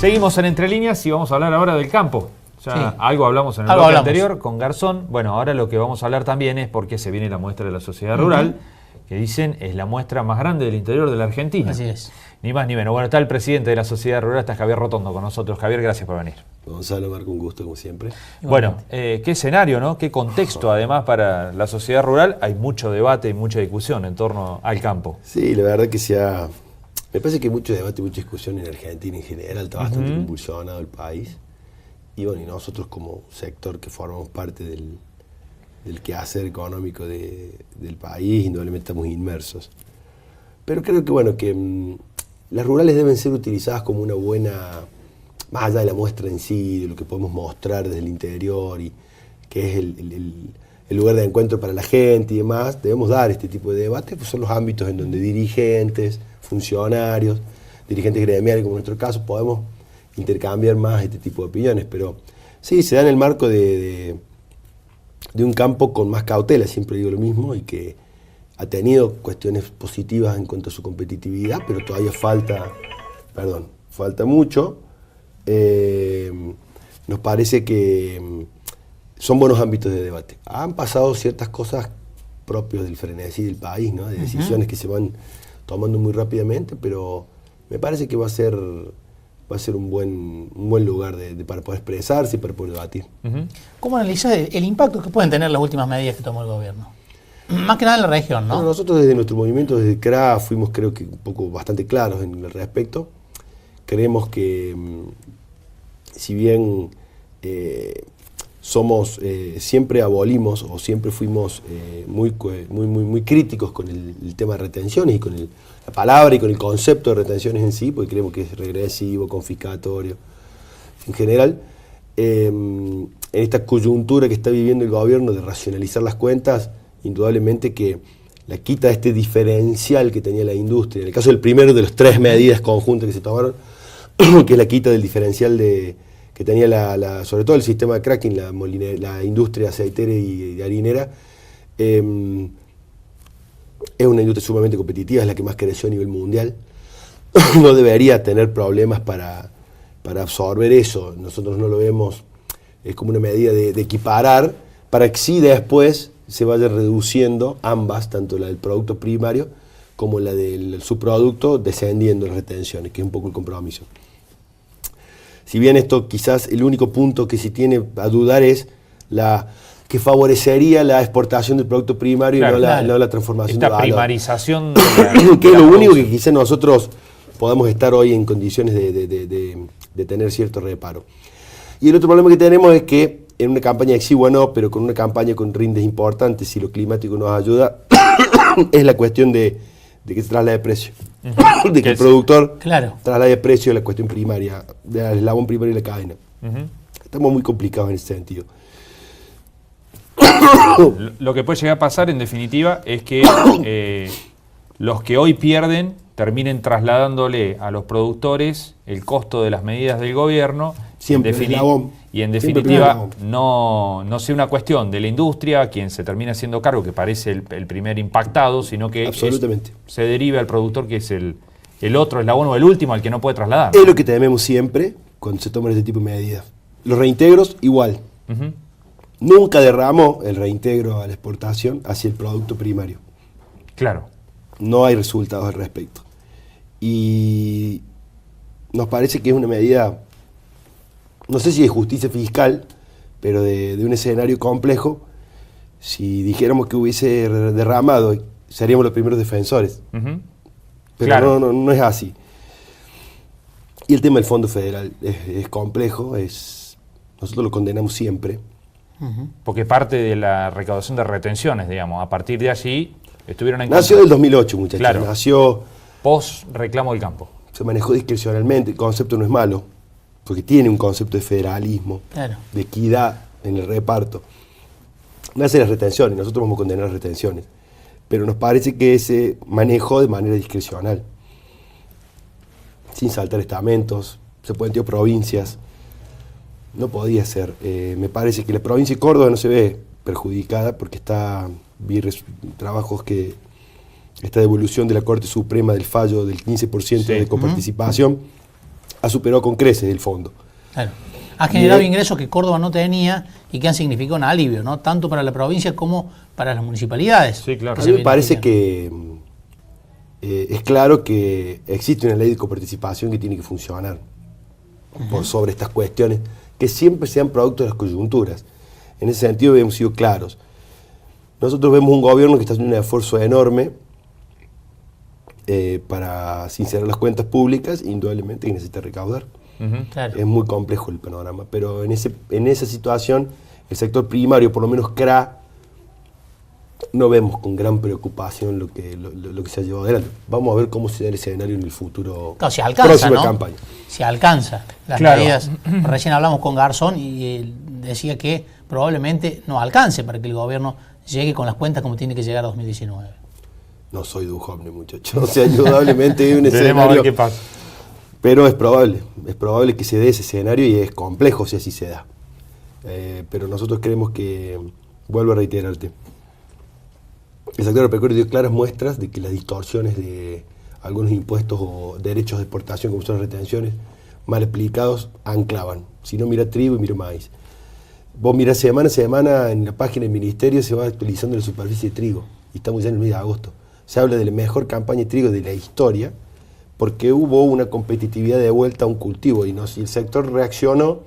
Seguimos en Entre Líneas y vamos a hablar ahora del campo. Ya Sí. algo hablamos en el bloque anterior con Garzón. Bueno, ahora lo que vamos a hablar también es porque se viene la muestra de la sociedad rural, que dicen es la muestra más grande del interior de la Argentina. Así es. Ni más ni menos. Bueno, está el presidente de la sociedad rural, está Javier Rotondo con nosotros. Javier, gracias por venir. Gonzalo, Marco, un gusto como siempre. Bueno, qué escenario, ¿no? Qué contexto además para la sociedad rural. Hay mucho debate y mucha discusión en torno al campo. Sí, la verdad que me parece que hay mucho debate y mucha discusión en Argentina en general, está bastante convulsionado el país. Y bueno, y nosotros como sector que formamos parte del quehacer económico del país, indudablemente estamos inmersos. Pero creo que bueno, que las rurales deben ser utilizadas como una buena, más allá de la muestra en sí, de lo que podemos mostrar desde el interior, y que es el lugar de encuentro para la gente y demás, debemos dar este tipo de debates, pues son los ámbitos en donde dirigentes, funcionarios, dirigentes gremiales, como en nuestro caso, podemos intercambiar más este tipo de opiniones, pero sí, se da en el marco de un campo con más cautela, siempre digo lo mismo, y que ha tenido cuestiones positivas en cuanto a su competitividad, pero todavía falta mucho. Nos parece que son buenos ámbitos de debate. Han pasado ciertas cosas propias del frenesí del país, ¿no? De decisiones que se van tomando muy rápidamente, pero me parece que va a ser un buen lugar para poder expresarse y para poder debatir. ¿Cómo analizás el impacto que pueden tener las últimas medidas que tomó el gobierno? Más que nada en la región, ¿no? Bueno, nosotros desde nuestro movimiento, desde CRA, fuimos creo que un poco bastante claros en el respecto. Creemos que si bien siempre abolimos o siempre fuimos muy críticos con el tema de retenciones y con la palabra y con el concepto de retenciones en sí, porque creemos que es regresivo, confiscatorio, en general, en esta coyuntura que está viviendo el gobierno de racionalizar las cuentas, indudablemente que la quita de este diferencial que tenía la industria, en el caso del primero de las tres medidas conjuntas que se tomaron, que es la quita del diferencial que tenía sobre todo el sistema de cracking, la industria aceitera y harinera, es una industria sumamente competitiva, es la que más creció a nivel mundial, no debería tener problemas para absorber eso. Nosotros no lo vemos, es como una medida de equiparar, para que sí después se vaya reduciendo ambas, tanto la del producto primario como la del subproducto, descendiendo las retenciones, que es un poco el compromiso. Si bien esto quizás el único punto que se tiene a dudar es que favorecería la exportación del producto primario, claro, y no la transformación de valor. Esta primarización que es lo único que quizás nosotros podamos estar hoy en condiciones de tener cierto reparo. Y el otro problema que tenemos es que en una campaña exigua no, pero con una campaña con rindes importantes, si lo climático nos ayuda, es la cuestión de que se traslade precio. De que el productor traslade precio a la cuestión primaria, del eslabón primario de la cadena. Estamos muy complicados en ese sentido. Lo que puede llegar a pasar, en definitiva, es que los que hoy pierden terminen trasladándole a los productores el costo de las medidas del gobierno. Siempre Y en definitiva no sea una cuestión de la industria quien se termina haciendo cargo, que parece el primer impactado, sino que se derive al productor, que es el otro eslabón o el último al que no puede trasladar. Es lo que tememos siempre cuando se toman este tipo de medidas. Los reintegros igual. Nunca derramó el reintegro a la exportación hacia el producto primario. Claro. No hay resultados al respecto. Y nos parece que es una medida, no sé si de justicia fiscal, pero de un escenario complejo. Si dijéramos que hubiese derramado, seríamos los primeros defensores. Pero claro, no es así. Y el tema del Fondo Federal es complejo, nosotros lo condenamos siempre. Porque parte de la recaudación de retenciones, digamos, a partir de allí estuvieron en contra. Nació del 2008, muchachos. Claro. Nació post reclamo del campo. Se manejó discrecionalmente, el concepto no es malo, porque tiene un concepto de federalismo, de equidad en el reparto. Nace las retenciones, nosotros vamos a condenar las retenciones, pero nos parece que se manejó de manera discrecional, sin saltar estamentos, se puenteó provincias, no podía ser. Me parece que la provincia de Córdoba no se ve perjudicada porque vi trabajos que esta devolución de la Corte Suprema del fallo del 15% de coparticipación ha superado con creces el fondo. Claro. Ha generado ingresos que Córdoba no tenía y que han significado un alivio, ¿no? Tanto para la provincia como para las municipalidades. Sí, claro. A mí me parece que es claro que existe una ley de coparticipación que tiene que funcionar por sobre estas cuestiones que siempre sean producto de las coyunturas. En ese sentido hemos sido claros. Nosotros vemos un gobierno que está haciendo un esfuerzo enorme para sincerar las cuentas públicas, indudablemente que necesita recaudar. Claro. Es muy complejo el panorama, pero en esa situación el sector primario, por lo menos CRA, no vemos con gran preocupación lo que se ha llevado adelante. Vamos a ver cómo se da el escenario en el futuro. Claro, si alcanza, próxima ¿no? campaña. Si alcanza las medidas. Recién hablamos con Garzón y él decía que probablemente no alcance para que el gobierno llegue con las cuentas como tiene que llegar a 2019. No soy Duhovne, muchacho. O sea, indudablemente hay un escenario. A ver qué pasa. Pero es probable que se dé ese escenario y es complejo si así se da. Pero nosotros creemos que, vuelvo a reiterarte, el sector agropecuario dio claras muestras de que las distorsiones de algunos impuestos o derechos de exportación, como son las retenciones, mal aplicados, anclaban. Si no, mira trigo y mira maíz. Vos mirás semana a semana en la página del ministerio se va actualizando la superficie de trigo. Y estamos ya en el mes de agosto. Se habla de la mejor campaña de trigo de la historia, porque hubo una competitividad de vuelta a un cultivo y el sector reaccionó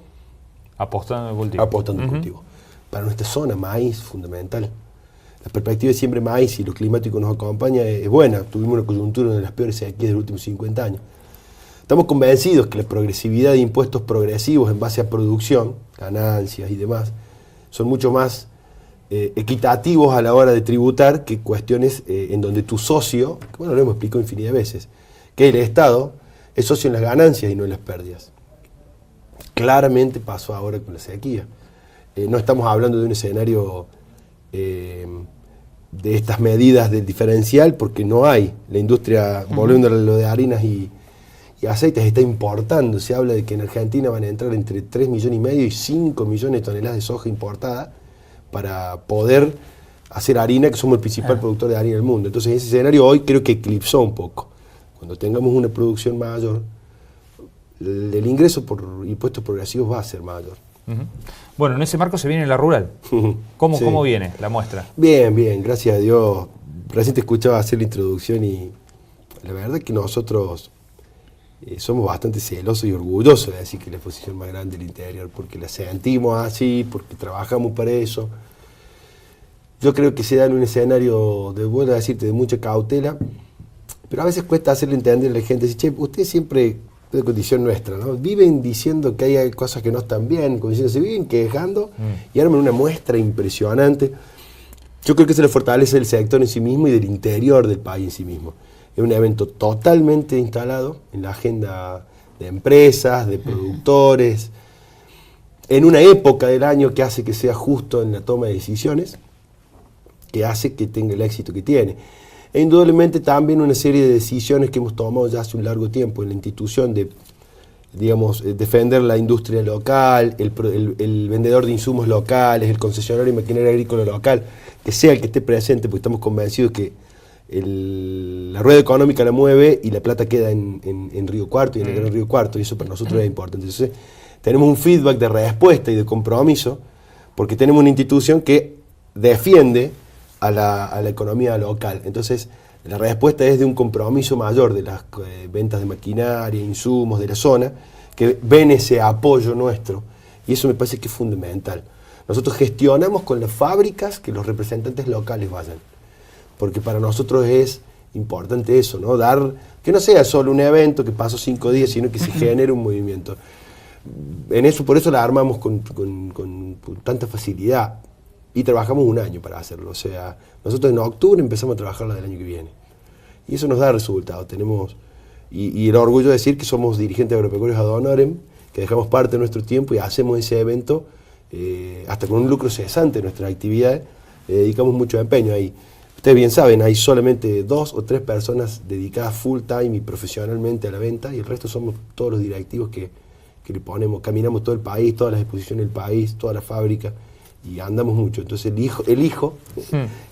apostando al cultivo. Para nuestra zona, maíz, fundamental. La perspectiva de siempre maíz y lo climático nos acompaña es buena. Tuvimos una coyuntura de las peores sequías de los últimos 50 años. Estamos convencidos que la progresividad de impuestos progresivos en base a producción, ganancias y demás, son mucho más equitativos a la hora de tributar que cuestiones en donde tu socio, que bueno, lo hemos explicado infinidad de veces, que el Estado es socio en las ganancias y no en las pérdidas. Claramente pasó ahora con la sequía. No estamos hablando de un escenario de estas medidas del diferencial porque no hay. La industria, volviendo a lo de harinas y aceites, está importando. Se habla de que en Argentina van a entrar entre 3,5 millones y 5 millones de toneladas de soja importada para poder hacer harina, que somos el principal productor de harina del mundo. Entonces ese escenario hoy creo que eclipsó un poco. Cuando tengamos una producción mayor, el ingreso por impuestos progresivos va a ser mayor. Bueno, en ese marco se viene la rural. ¿Cómo viene la muestra? Bien, gracias a Dios. Recién te escuchaba hacer la introducción y la verdad es que nosotros somos bastante celosos y orgullosos de decir que es la exposición más grande del interior, porque la sentimos así, porque trabajamos para eso. Yo creo que se da en un escenario, vuelvo a decirte, de mucha cautela, pero a veces cuesta hacerle entender a la gente, dice, che, usted siempre, de condición nuestra, ¿no? Viven diciendo que hay cosas que no están bien, como diciendo, se viven quejando y arman una muestra impresionante. Yo creo que eso le fortalece el sector en sí mismo y del interior del país en sí mismo. Es un evento totalmente instalado en la agenda de empresas, de productores, en una época del año que hace que sea justo en la toma de decisiones, que hace que tenga el éxito que tiene. E indudablemente también una serie de decisiones que hemos tomado ya hace un largo tiempo en la institución de, digamos, defender la industria local, el vendedor de insumos locales, el concesionario de maquinaria agrícola local, que sea el que esté presente, porque estamos convencidos que la rueda económica la mueve y la plata queda en Río Cuarto y en el Gran Río Cuarto, y eso para nosotros es importante. Entonces, tenemos un feedback de respuesta y de compromiso, porque tenemos una institución que defiende a la economía local. Entonces, la respuesta es de un compromiso mayor de las ventas de maquinaria, insumos de la zona, que ven ese apoyo nuestro, y eso me parece que es fundamental. Nosotros gestionamos con las fábricas que los representantes locales vayan, porque para nosotros es importante eso, ¿no? Dar, que no sea solo un evento que pasó 5 días, sino que se genere un movimiento. En eso, por eso la armamos con tanta facilidad. Y trabajamos un año para hacerlo. O sea, nosotros en octubre empezamos a trabajar la del año que viene. Y eso nos da resultados. Tenemos, y el orgullo de decir que somos dirigentes agropecuarios ad honorem, que dejamos parte de nuestro tiempo y hacemos ese evento, hasta con un lucro cesante de nuestras actividades, le dedicamos mucho empeño ahí. Ustedes bien saben, hay solamente 2 o 3 personas dedicadas full time y profesionalmente a la venta, y el resto somos todos los directivos que le ponemos, caminamos todo el país, todas las exposiciones del país, toda la fábrica, y andamos mucho. Entonces el hijo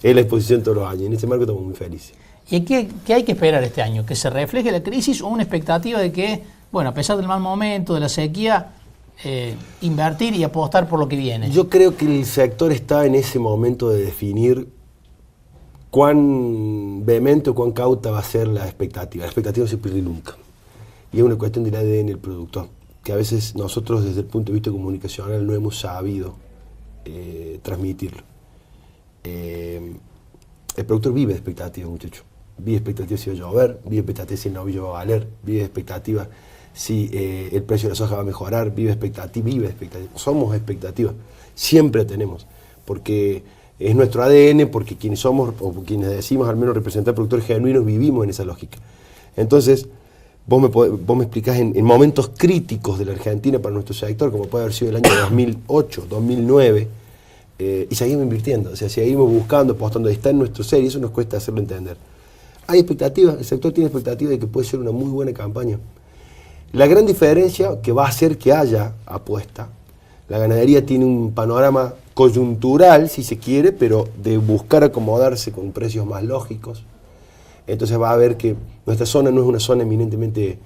es la exposición todos los años. En ese marco estamos muy felices. ¿Y qué hay que esperar este año? ¿Que se refleje la crisis o una expectativa de que bueno, a pesar del mal momento, de la sequía, invertir y apostar por lo que viene? Yo creo que el sector está en ese momento de definir cuán vehemente o cuán cauta va a ser la expectativa. La expectativa no se pierde nunca. Y es una cuestión del ADN del productor, que a veces nosotros desde el punto de vista comunicacional no hemos sabido transmitirlo. El productor vive de expectativas, muchachos. Vive expectativas si va a llover, vive expectativas si el novillo va a valer, vive expectativas si el precio de la soja va a mejorar, vive expectativas. Somos expectativas, siempre tenemos, porque es nuestro ADN, porque quienes somos, o quienes decimos al menos representar productores genuinos, vivimos en esa lógica. Entonces, vos me explicás en momentos críticos de la Argentina para nuestro sector, como puede haber sido el año 2008, 2009, y seguimos invirtiendo, o sea, seguimos buscando, apostando, está en nuestro ser, y eso nos cuesta hacerlo entender. Hay expectativas, el sector tiene expectativas de que puede ser una muy buena campaña. La gran diferencia que va a hacer que haya apuesta, la ganadería tiene un panorama coyuntural, si se quiere, pero de buscar acomodarse con precios más lógicos. Entonces va a ver que nuestra zona no es una zona eminentemente,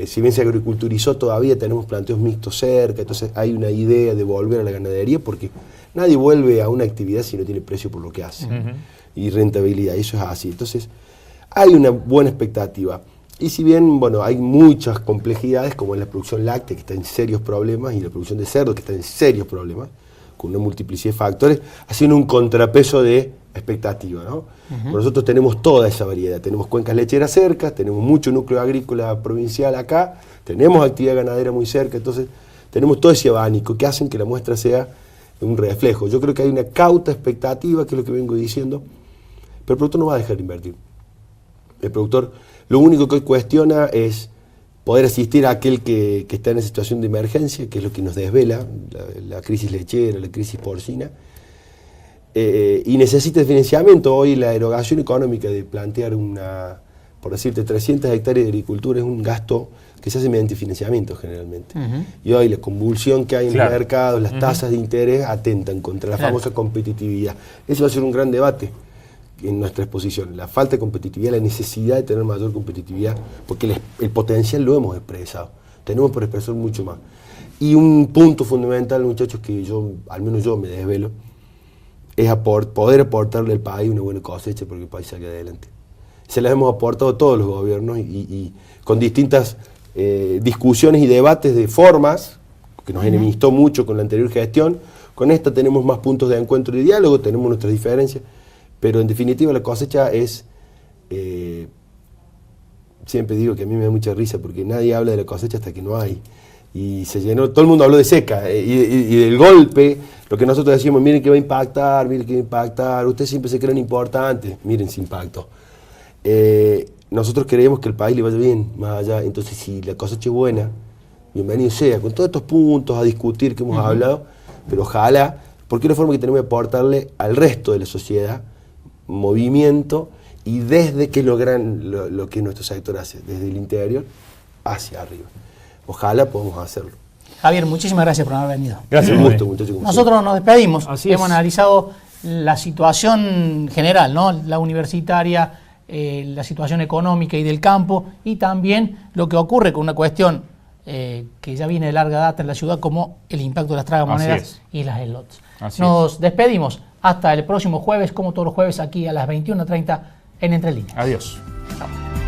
si bien se agriculturizó todavía, tenemos planteos mixtos cerca, entonces hay una idea de volver a la ganadería, porque nadie vuelve a una actividad si no tiene precio por lo que hace, y rentabilidad, eso es así. Entonces hay una buena expectativa. Y si bien, bueno, hay muchas complejidades, como en la producción láctea, que está en serios problemas, y la producción de cerdo, que está en serios problemas, con una multiplicidad de factores, haciendo un contrapeso de expectativa, ¿no? Nosotros tenemos toda esa variedad, tenemos cuencas lecheras cerca, tenemos mucho núcleo agrícola provincial acá, tenemos actividad ganadera muy cerca, entonces tenemos todo ese abanico que hacen que la muestra sea un reflejo. Yo creo que hay una cauta expectativa, que es lo que vengo diciendo, pero el productor no va a dejar de invertir. El productor, lo único que hoy cuestiona es poder asistir a aquel que está en esa situación de emergencia, que es lo que nos desvela, la crisis lechera, la crisis porcina, y necesita de financiamiento. Hoy la erogación económica de plantear por decirte, 300 hectáreas de agricultura es un gasto que se hace mediante financiamiento generalmente. Y hoy la convulsión que hay en los mercados, las tasas de interés atentan contra la famosa competitividad. Ese va a ser un gran debate en nuestra exposición, la falta de competitividad, la necesidad de tener mayor competitividad, porque el potencial lo hemos expresado, tenemos por expresar mucho más. Y un punto fundamental, muchachos, que al menos yo me desvelo, es poder aportarle al país una buena cosecha porque el país salga adelante. Se las hemos aportado todos los gobiernos y con distintas discusiones y debates de formas, que nos enemistó mucho con la anterior gestión. Con esta tenemos más puntos de encuentro y diálogo, tenemos nuestras diferencias, pero en definitiva la cosecha es, siempre digo que a mí me da mucha risa porque nadie habla de la cosecha hasta que no hay. Y se llenó, todo el mundo habló de seca y del golpe, lo que nosotros decíamos, miren que va a impactar, ustedes siempre se creen importantes, miren si impactó. Nosotros queremos que el país le vaya bien, más allá, entonces si la cosecha es buena, bienvenido sea, con todos estos puntos a discutir que hemos hablado, pero ojalá, porque es la forma que tenemos de aportarle al resto de la sociedad movimiento y desde que logran lo que nuestro sector hace, desde el interior hacia arriba. Ojalá podamos hacerlo. Javier, muchísimas gracias por haber venido. Gracias, un gusto, muchachos. Nosotros nos despedimos. Hemos es. analizado la situación general, ¿no? La universitaria, la situación económica y del campo, y también lo que ocurre con una cuestión que ya viene de larga data en la ciudad, como el impacto de las tragamonedas y las slots. Nos despedimos hasta el próximo jueves, como todos los jueves, aquí a las 21:30 en Entre Líneas. Adiós. Chao.